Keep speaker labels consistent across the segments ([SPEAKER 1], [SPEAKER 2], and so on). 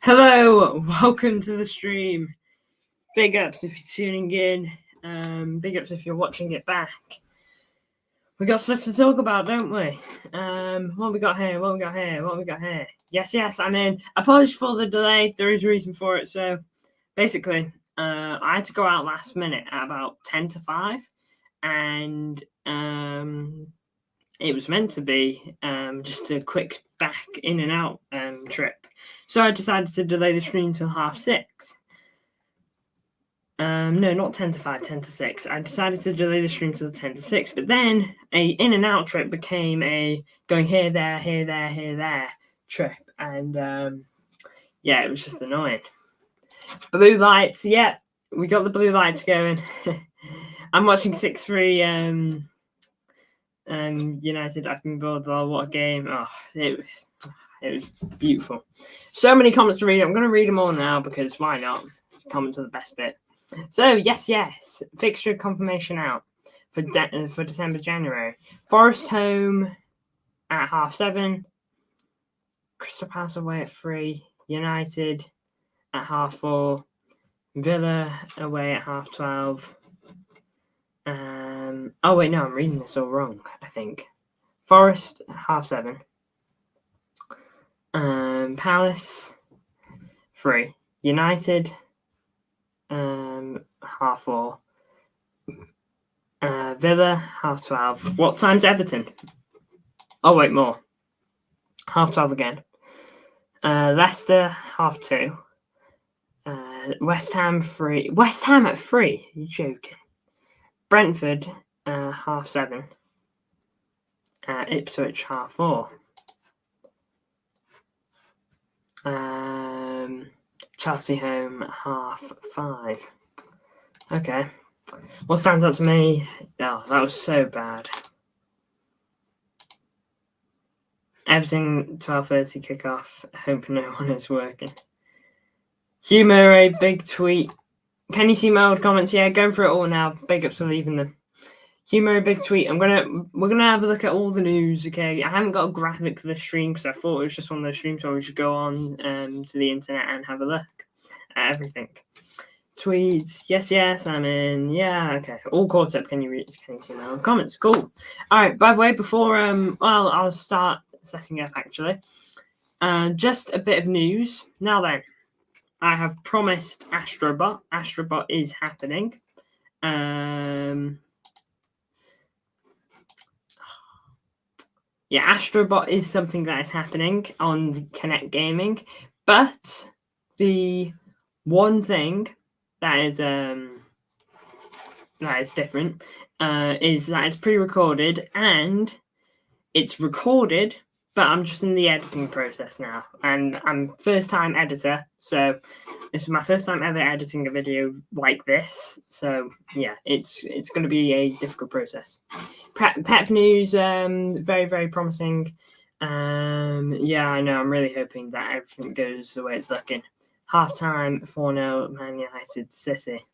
[SPEAKER 1] Hello, welcome to the stream. Big ups if you're tuning in. Big ups if you're watching it back. We got stuff to talk about, don't we? What we got here? Yes, I'm in. Apologies for the delay. There is a reason for it. So basically, I had to go out last minute at about 10 to 5. And it was meant to be just a quick back in and out trip. So I decided to delay the stream till 6:30. No, not 10 to 5, 10 to 6. I decided to delay the stream till 10 to 6, but then a in and out trip became a going here, there trip. And it was just annoying. Blue lights, yeah, we got the blue lights going. I'm watching 6-3 United. I've been bored. What a game. Oh, it was beautiful. So many comments to read. I'm going to read them all now because why not? Comments are the best bit. So, yes. Fixture confirmation out for December, January. Forest home at 7:30. Crystal Palace away at 3. United at 4:30. Villa away at 12:30. Oh, wait, no, I'm reading this all wrong, I think. Forest, 7:30. Palace, 3. United, 4:30. Villa, 12:30. What time's Everton? Oh, wait, more. 12:30 again. Leicester, 2:30. West Ham, 3. West Ham at 3? Are you joking? Brentford, 7:30. Ipswich, 4:30. Chelsea home, 5:30. Okay. What stands out to me? Oh, that was so bad. Everton, 12:30 kickoff. Hope no one is working. Humour, a big tweet. Can you see my old comments? Yeah, going through it all now. Big ups for leaving them. Humour, a big tweet. We're gonna have a look at all the news. Okay, I haven't got a graphic for the stream because I thought it was just one of those streams where we should go on to the internet and have a look at everything. Tweets. Yes, I'm in. Yeah, okay. All caught up. Can you see my old comments? Cool. All right. By the way, before I'll start setting up actually. Just a bit of news. Now then, I have promised Astrobot. Astrobot is happening. Astrobot is something that is happening on Connect Gaming, but the one thing that is different is that it's pre-recorded and it's recorded, but I'm just in the editing process now, and I'm first-time editor, so this is my first time ever editing a video like this. So yeah, it's going to be a difficult process. Pep news, very, very promising. Yeah, I know. I'm really hoping that everything goes the way it's looking. Half-time, 4-0, Man United, City.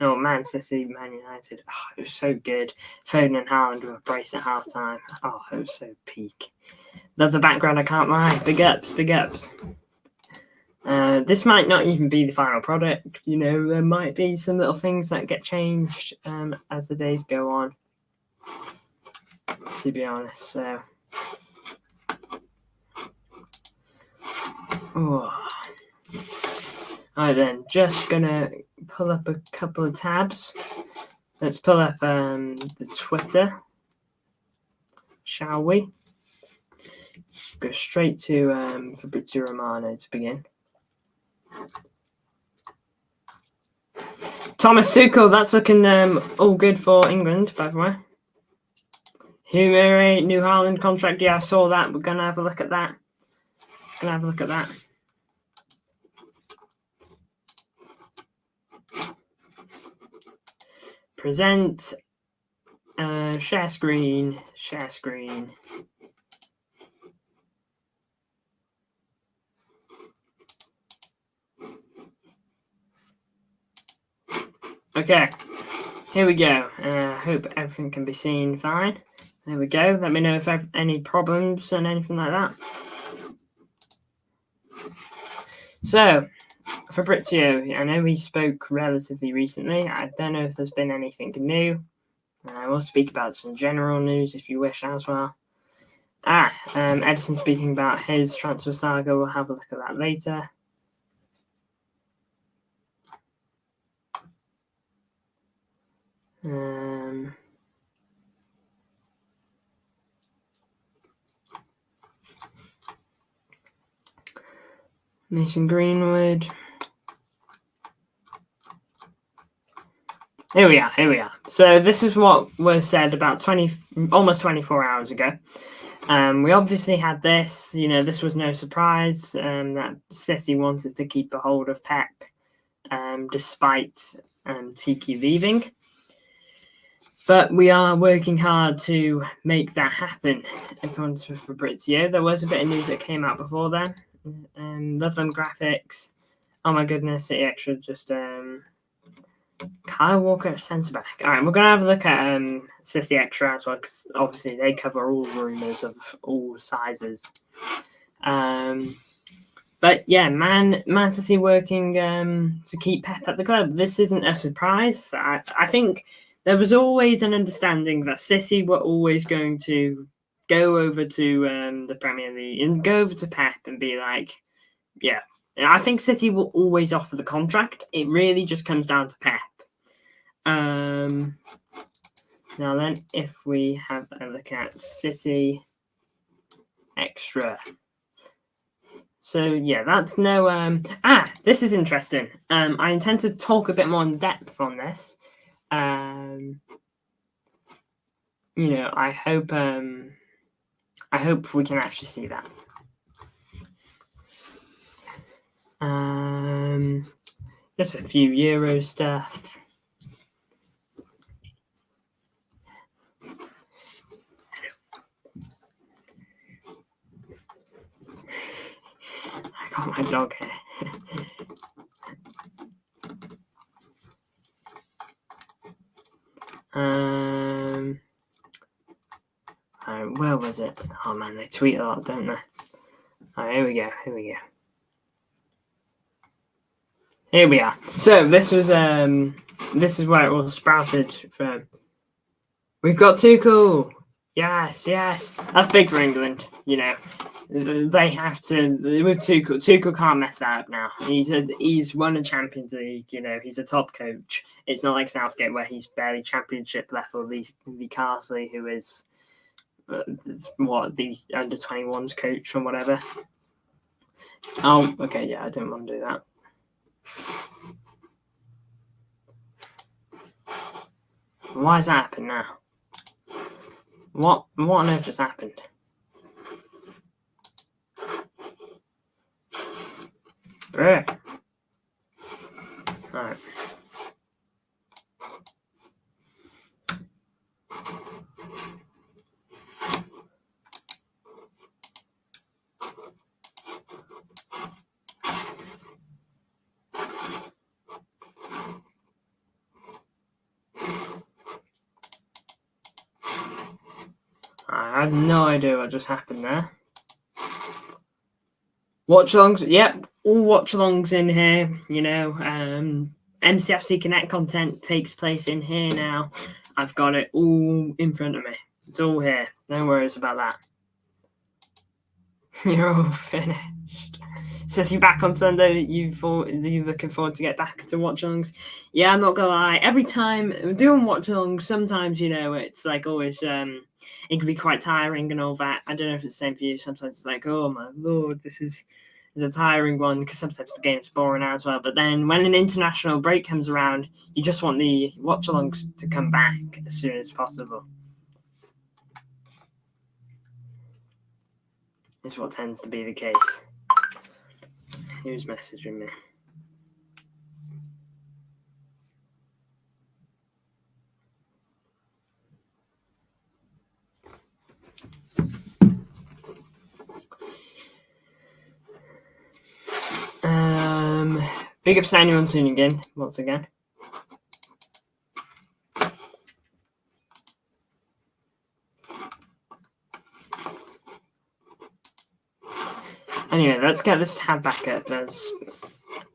[SPEAKER 1] Oh, Man City, Man United. Oh, it was so good. Foden and Haaland with a brace at half-time. Oh, it was so peak. Love the background, I can't lie. Big ups. This might not even be the final product. You know, there might be some little things that get changed as the days go on, to be honest. So, Alright then, just gonna pull up a couple of tabs. Let's pull up the Twitter, shall we? Go straight to Fabrizio Romano to begin. Thomas Tuchel, that's looking all good for England, by the way. Humour, new Haaland contract. Yeah, I saw that. We're going to have a look at that. Present. Share screen. Okay, here we go. Hope everything can be seen fine. There we go. Let me know if I have any problems and anything like that. So, Fabrizio, I know we spoke relatively recently. I don't know if there's been anything new. I will speak about some general news if you wish as well. Edison speaking about his transfer saga. We'll have a look at that later. Mason Greenwood. Here we are. So this is what was said about almost 24 hours ago. We obviously had this. This was no surprise that City wanted to keep a hold of Pep despite Tiki leaving. But we are working hard to make that happen, according to Fabrizio. There was a bit of news that came out before then. Love them graphics. Oh my goodness, City Extra just Kyle Walker centre back. All right, we're gonna have a look at City Extra as well, because obviously they cover all rumours of all sizes. But yeah, Man City working to keep Pep at the club. This isn't a surprise. I think there was always an understanding that City were always going to go over to the Premier League and go over to Pep and be like, yeah. I think City will always offer the contract. It really just comes down to Pep. Now then, if we have a look at City Extra. So yeah, that's no this is interesting. I intend to talk a bit more in depth on this. I hope we can actually see that. Just a few Euro stuff. I got my dog here. Where was it? Oh man, they tweet a lot, don't they? Alright, here we go. Here we are. So this was this is where it all sprouted from. We've got Tuchel. Yes. That's big for England. They have to with Tuchel. Tuchel can't mess that up now. He's won a Champions League. He's a top coach. It's not like Southgate where he's barely Championship level. Lee Carsley, who is the under-21s coach or whatever. Oh, okay, yeah, I didn't want to do that. Why has that happened now? What on earth just happened? Alright. I have no idea what just happened there. Watch-alongs, yep, all watch-alongs in here. MCFC Connect content takes place in here now. I've got it all in front of me. It's all here. No worries about that. You're all finished. Says you back on Sunday. You're looking forward to get back to watch-alongs. Yeah, I'm not gonna lie. Every time I'm doing watch-alongs, sometimes it's like always it can be quite tiring and all that. I don't know if it's the same for you. Sometimes it's like, oh my lord, this is a tiring one, because sometimes the game's boring as well. But then when an international break comes around, you just want the watch-alongs to come back as soon as possible. Is what tends to be the case. Who's messaging me? Big ups to anyone tuning in once again. Anyway, let's get this tab back up.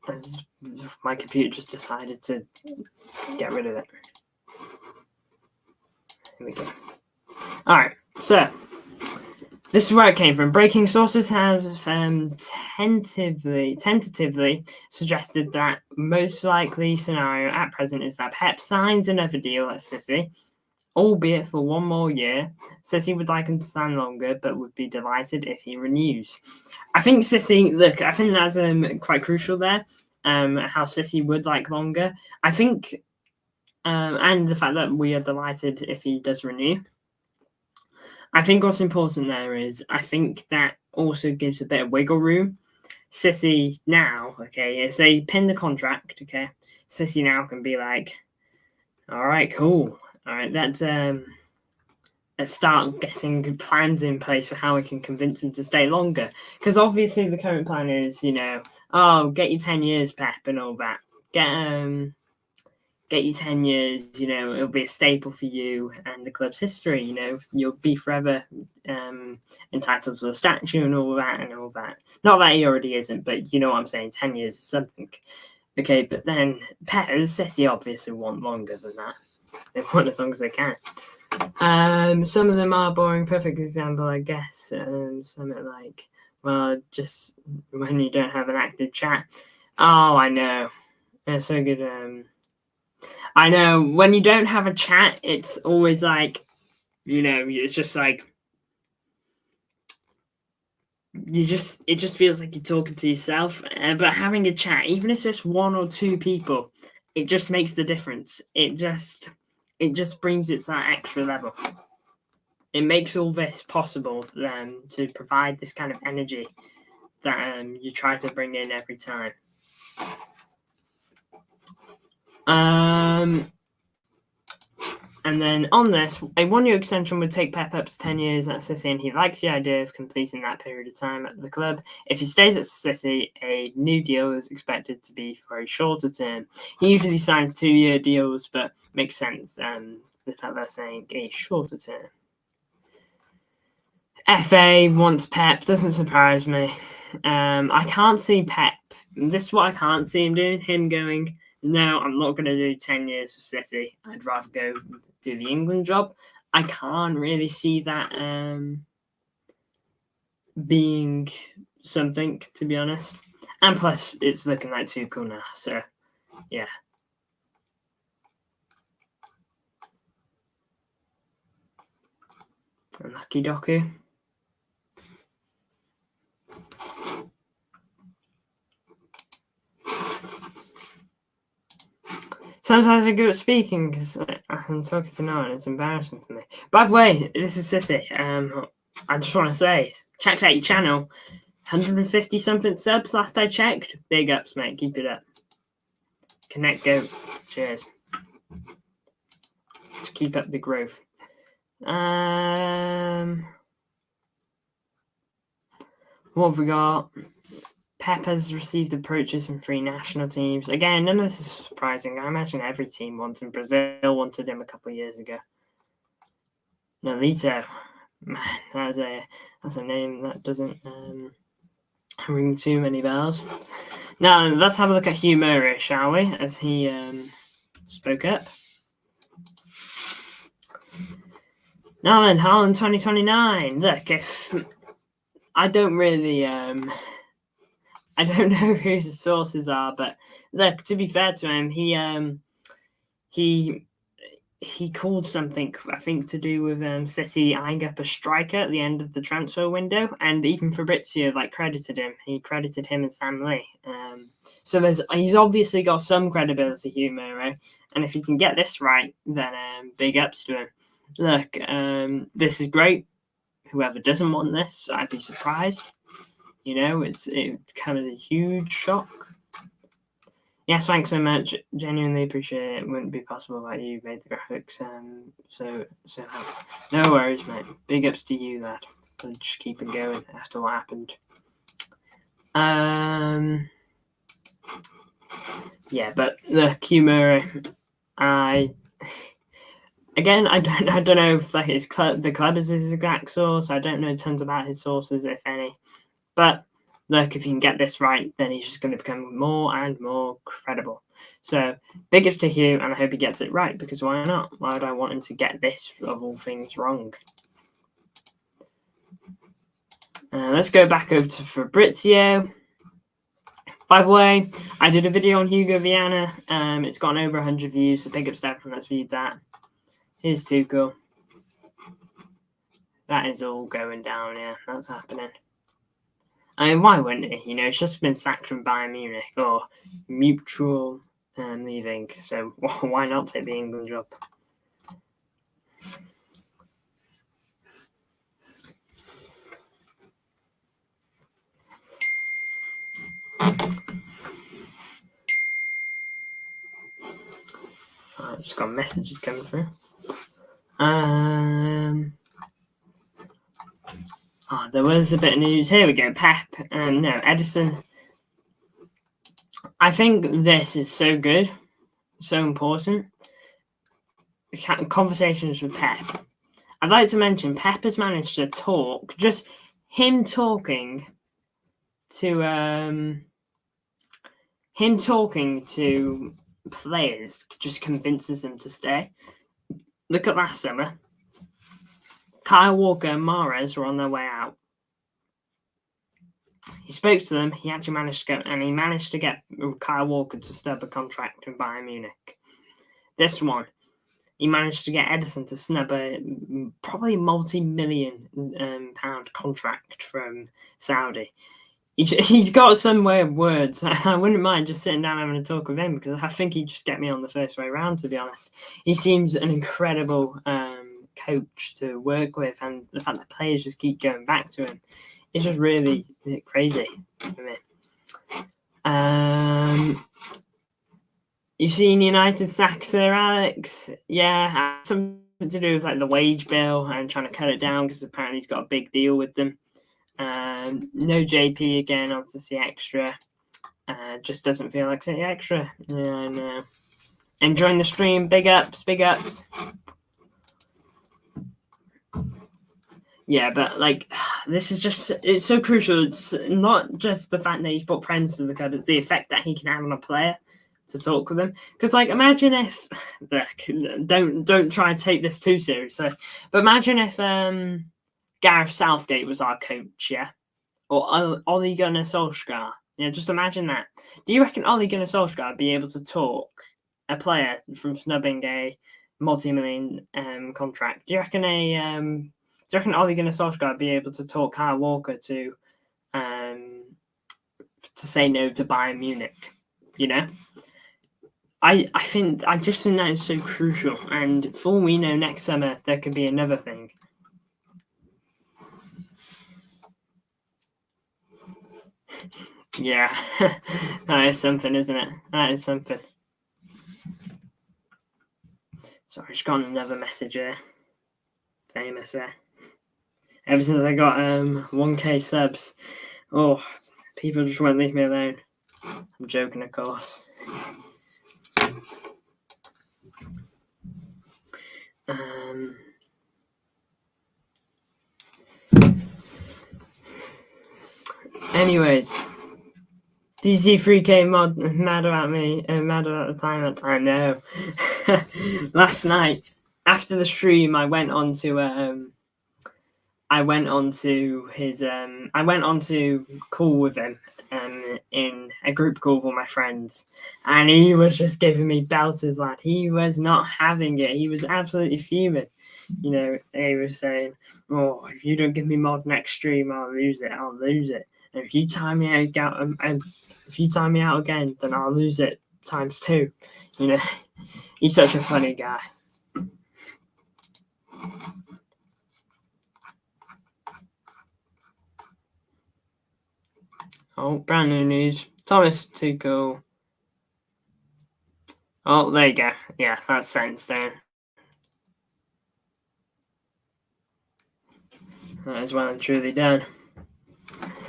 [SPEAKER 1] as my computer just decided to get rid of it. Here we go. All right, so this is where it came from. Breaking sources have tentatively suggested that most likely scenario at present is that Pep signs another deal at City, albeit for one more year. City would like him to sign longer, but would be delighted if he renews. I think City, look, I think that's quite crucial there, how City would like longer. I think, and the fact that we are delighted if he does renew. I think what's important there is, I think that also gives a bit of wiggle room. City now, okay, if they pin the contract, okay, City now can be like, all right, cool. All right, let's start getting plans in place for how we can convince him to stay longer. Because obviously the current plan is, get you 10 years, Pep, and all that. Get you 10 years, it'll be a staple for you and the club's history, you'll be forever entitled to a statue and all that. Not that he already isn't, but you know what I'm saying, 10 years is something. Okay, but then Pep and City obviously want longer than that. They want as long as they can. Some of them are boring. Perfect example, I guess. Something like, well, just when you don't have an active chat. Oh, I know. It's so good. I know when you don't have a chat, it's always like, it's just like it just feels like you're talking to yourself. But having a chat, even if it's one or two people, it just makes the difference. It just brings it to that extra level. It makes all this possible for them to provide this kind of energy that you try to bring in every time. And then on this, a one-year extension would take Pep up to 10 years at City, and he likes the idea of completing that period of time at the club. If he stays at City, a new deal is expected to be for a shorter term. He usually signs 2-year deals, but makes sense the fact they're saying a shorter term. FA wants Pep, doesn't surprise me. I can't see Pep. This is what I can't see him doing. Him going, no, I'm not going to do 10 years for City. I'd rather go do the England job. I can't really see that being something, to be honest. And plus, it's looking like Tuchel now. So, yeah. Lucky Doku. Sometimes I go at speaking because I'm talking to no one. It's embarrassing for me. By the way, this is City. I just want to say, check out your channel. 150 something subs last I checked. Big ups, mate. Keep it up. Connect, go. Cheers. Just keep up the growth. What have we got? Pep has received approaches from 3 national teams. Again, none of this is surprising. I imagine every team wants him. Brazil wanted him a couple of years ago. Nolito. Man, that's a name that doesn't ring too many bells. Now, let's have a look at Hugh Murray, shall we? As he spoke up. Now then, Haaland 2029. Look, if I don't really I don't know who his sources are, but look, to be fair to him, he called something, I think, to do with City eyeing up a striker at the end of the transfer window, and even Fabrizio credited him. He credited him and Sam Lee. So he's obviously got some credibility, Hugh Murray, and if he can get this right, then big ups to him. Look, this is great. Whoever doesn't want this, I'd be surprised. It kind of a huge shock. Yes, thanks so much. Genuinely appreciate it. It wouldn't be possible without you made the graphics. So no worries, mate. Big ups to you, lad. For just keeping going after what happened. Yeah, but look, Hugh Murray, I don't know if the club is his exact source. I don't know tons about his sources, if any. But look, if you can get this right, then he's just going to become more and more credible. So big ups to Hugh, and I hope he gets it right, because why not? Why would I want him to get this, of all things, wrong? Let's go back over to Fabrizio. By the way, I did a video on Hugo Viana. It's gotten over 100 views, so big ups to everyone that's viewed that. Here's Tuchel. That is all going down, yeah, that's happening. I mean, why wouldn't it? You know, it's just been sacked from Bayern Munich, or mutual leaving, so why not take the England job? I've just got messages coming through. There was a bit of news. Here we go. Pep. No, Edison. I think this is so good, so important. Conversations with Pep. I'd like to mention Pep has managed to talk. Just him talking to players just convinces them to stay. Look at last summer. Kyle Walker and Mahrez were on their way out. He spoke to them. He actually managed to get Kyle Walker to snub a contract from Bayern Munich. This one, he managed to get Edison to snub a probably multi-million pound contract from Saudi. He's got some way of words. I wouldn't mind just sitting down having a talk with him, because I think he'd just get me on the first way round, to be honest. He seems an incredible coach to work with, and the fact that players just keep going back to him, it's just really crazy for me. You've seen United sack Sir Alex? Yeah, something to do with like the wage bill and trying to cut it down, because apparently he's got a big deal with them. No JP again on to see extra. Just doesn't feel like City Extra. Yeah, I know. Enjoying the stream. Big ups, big ups. Yeah, but like, this is just, it's so crucial. It's not just the fact that he's put Prens to the cut, it's the effect that he can have on a player to talk with them. Because like, imagine if, don't try and take this too seriously, but imagine if Gareth Southgate was our coach, yeah? Or Ole Gunnar Solskjaer. Yeah, just imagine that. Do you reckon Ole Gunnar Solskjaer would be able to talk a player from snubbing a multi-million contract? Do you reckon Ole Gunnar Solskjaer would be able to talk Kyle Walker to say no to Bayern Munich? You know? I just think that is so crucial, and for all we know, next summer there could be another thing. Yeah, that is something, isn't it? That is something. Sorry, I just got another message here. Famous there. Ever since I got 1K subs, people just won't leave me alone. I'm joking, of course. Anyways, DC3K mod mad about me, mad about the time. I know. Last night after the stream, I went on to call with him in a group call with all my friends, and he was just giving me belters, lad. He was not having it. He was absolutely fuming. You know, he was saying, "Oh, if you don't give me mod next stream, I'll lose it. I'll lose it. And if you time me out, if you time me out again, then I'll lose it times 2." You know, he's such a funny guy. Oh, brand new news. Thomas Tuchel. Oh, there you go. Yeah, that's sense there. That is well and truly done.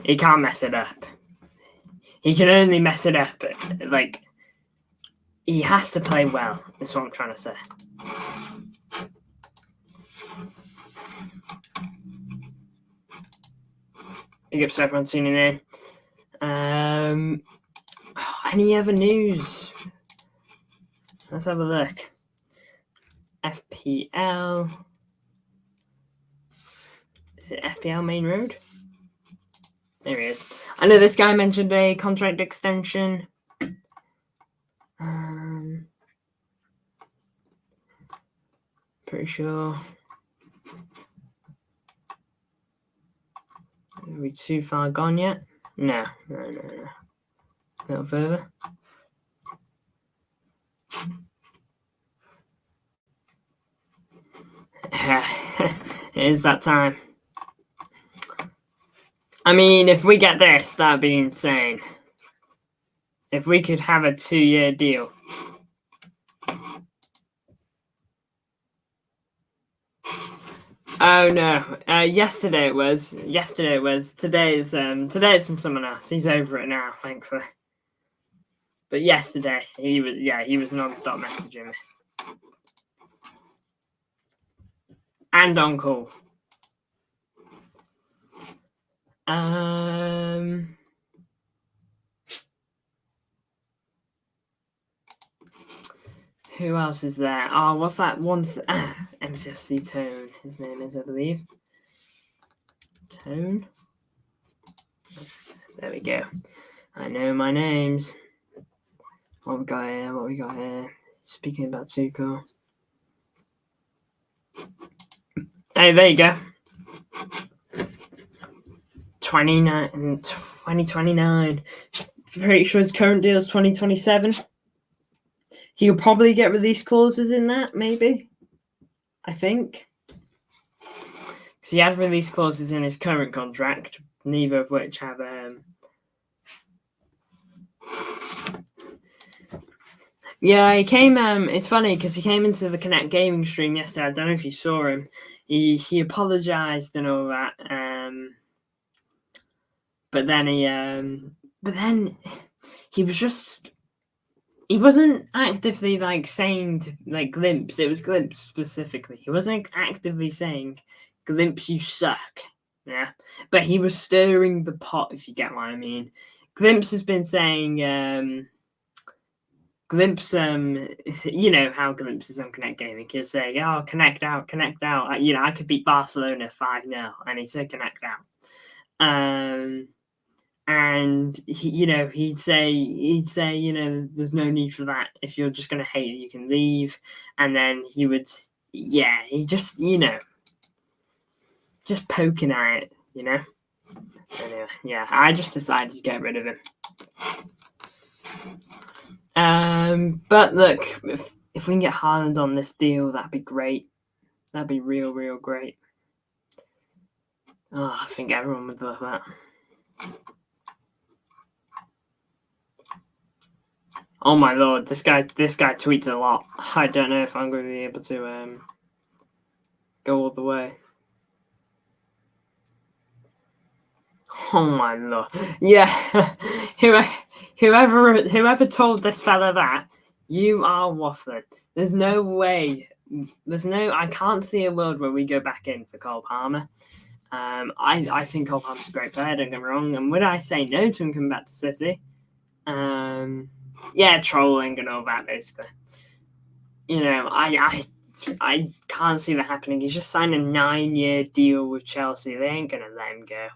[SPEAKER 1] He can't mess it up. He can only mess it up. Like, he has to play well. That's what I'm trying to say. Big ups to everyone tuning in. Any other news? Let's have a look. FPL. Is it FPL Main Road? There he is. I know this guy mentioned a contract extension. Pretty sure. Are we too far gone yet? No. A little further. It is that time. I mean, if we get this, that'd be insane. If we could have a 2-year deal. Oh no! Yesterday it was. Today's from someone else. He's over it now, thankfully. But yesterday he was non-stop messaging me and on call. Who else is there? Oh, what's that one? MCFC Tone. His name is, I believe. Tone. There we go. I know my names. What we got here? Speaking about Tuchel. Hey, there you go. 2029. Pretty sure his current deal is 2027. He'll probably get release clauses in that, maybe. I think. Because he had release clauses in his current contract, neither of which have. Yeah, he came. It's funny because he came into the Connect Gaming stream yesterday. I don't know if you saw him. He apologized and all that. But then he was just. He wasn't actively saying to Glimpse. It was Glimpse specifically. He wasn't actively saying, "Glimpse, you suck." Yeah, but he was stirring the pot, if you get what I mean. Glimpse has been saying, Glimpse, you know how Glimpse is on Connect Gaming. He'll say, "Oh, connect out." I could beat Barcelona 5-0, and he said, "Connect out." And he'd say, there's no need for that. If you're just gonna hate it, you can leave. And then he would, he just, just poking at it, Anyway, I just decided to get rid of him. But look, if we can get Haaland on this deal, that'd be great. That'd be real, real great. Oh, I think everyone would love that. Oh my lord, this guy tweets a lot. I don't know if I'm going to be able to go all the way. Oh my lord. Yeah. Whoever told this fella that, you are waffling. There's no way. I can't see a world where we go back in for Cole Palmer. I think Cole Palmer's a great player, don't get me wrong. And would I say no to him coming back to City? Trolling and all that, basically. I can't see that happening. He's just signed a 9-year deal with Chelsea. They ain't gonna let him go.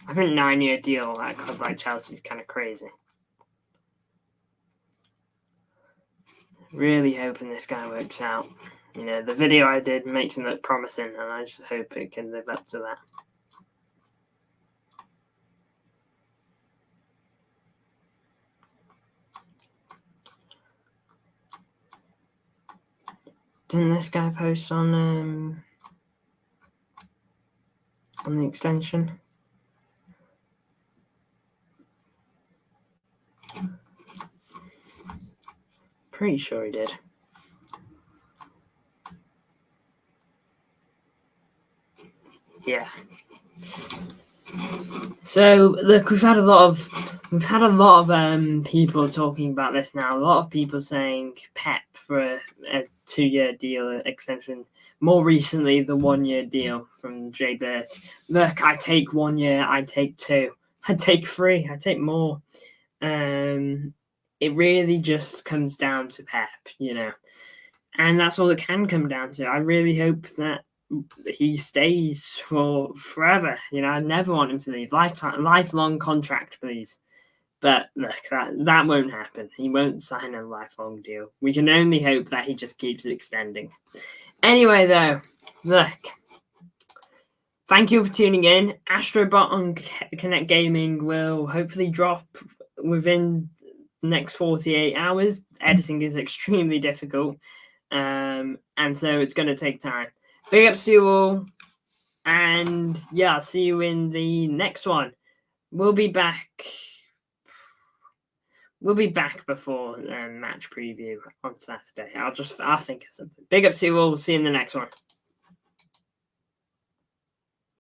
[SPEAKER 1] I think 9-year deal at a club like Chelsea is kind of crazy. Really hoping this guy works out. The video I did makes him look promising, and I just hope it can live up to that. Didn't this guy post on the extension? Pretty sure he did. Yeah. So look, we've had a lot of We've had a lot of people talking about this now. A lot of people saying Pep for a 2-year deal extension. More recently, the 1-year deal from Jay Burt. Look, I take 1 year, I take 2, I take 3, I take more. It really just comes down to Pep, and that's all it can come down to. I really hope that he stays for forever. I never want him to leave. Lifelong contract, please. But look, that won't happen. He won't sign a lifelong deal. We can only hope that he just keeps extending. Anyway, though, look. Thank you for tuning in. Astrobot on Connect Gaming will hopefully drop within the next 48 hours. Editing is extremely difficult. And so it's going to take time. Big ups to you all. And yeah, I'll see you in the next one. We'll be back before match preview on Saturday. I'll think of something. Big ups to you all. See you in the next one.